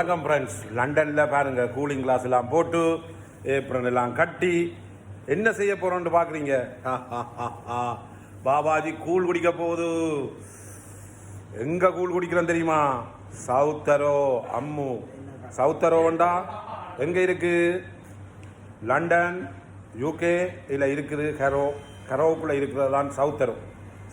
வணக்கம் ஃப்ரெண்ட்ஸ். லண்டனில் பாருங்க கூலிங் கிளாஸ் எல்லாம் போட்டு ஏப்ரன் எல்லாம் கட்டி என்ன செய்ய போறோம்னு பார்க்குறீங்க. பாபாஜி கூழ் குடிக்க போகுது. எங்க கூழ் குடிக்கிறோம் தெரியுமா? சவுத்தரோ அம்மு. சவுத்தரோண்டா எங்க இருக்கு? லண்டன் யூகே இதில் இருக்குது. கரோவுக்குள்ளே இருக்கிறது தான் சவுத்தரோ.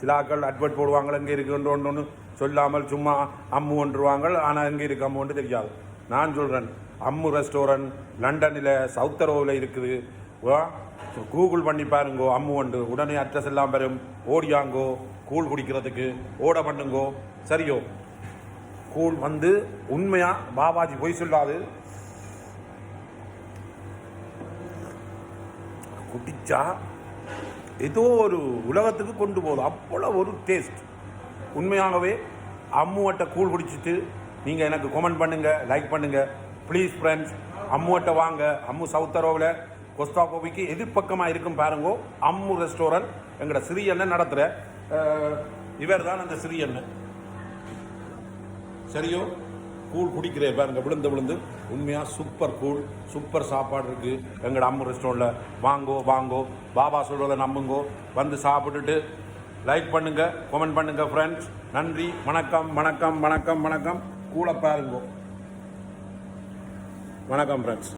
சிலாக்கள் அட்வர்ட் போடுவாங்க எங்கே இருக்குன்னு ஒன்று சொல்லாமல் சும்மா அம்மு ஒன்றுவாங்க. ஆனால் எங்கே இருக்கு அம்மு ஒன்று தெரியாது. நான் சொல்கிறேன், அம்மு ரெஸ்டாரண்ட் லண்டனில் சவுத்தரோவில் இருக்குது. கூகுள் பண்ணி பாருங்கோ, அம்மு ஒன்று. உடனே அட்ரஸ் எல்லாம் வரும். ஓடியாங்கோ கூழ் குடிக்கிறதுக்கு, ஓட பண்ணுங்கோ. சரியோ? கூழ் வந்து உண்மையாக பாபாஜி பொய் சொல்லாது. குடிச்சா ஏதோ ஒரு உலகத்துக்கு கொண்டு போகுது. அவ்வளோ ஒரு டேஸ்ட். உண்மையாகவே அம்முவட்டை கூழ் குடிச்சிட்டு நீங்கள் எனக்கு கமெண்ட் பண்ணுங்கள், லைக் பண்ணுங்கள் ப்ளீஸ் ஃப்ரெண்ட்ஸ். அம்முவட்டை வாங்க. அம்மு சவுத்தரோவில் கொஸ்தா கோபிக்கு எதிர்பக்கமாக இருக்கும் பாருங்கோ. அம்மு ரெஸ்டாரண்ட் எங்களோட சிறியண்ணன் நடத்துகிற இவர் தான் அந்த சிறியண்ணன். சரியோ? கூழ் குடிக்கிறே பாருங்க, விழுந்து உண்மையாக சூப்பர் கூழ், சூப்பர் சாப்பாடு இருக்குது எங்களோட அம்மு ரெஸ்டாரண்ட்டில். வாங்கோ பாபா சொல்கிறத நம்புங்கோ. வந்து சாப்பிட்டுட்டு லைக் பண்ணுங்க, கமெண்ட் பண்ணுங்க ஃப்ரெண்ட்ஸ். நன்றி. வணக்கம். கூழ பாருங்கோ. வணக்கம் ஃப்ரெண்ட்ஸ்.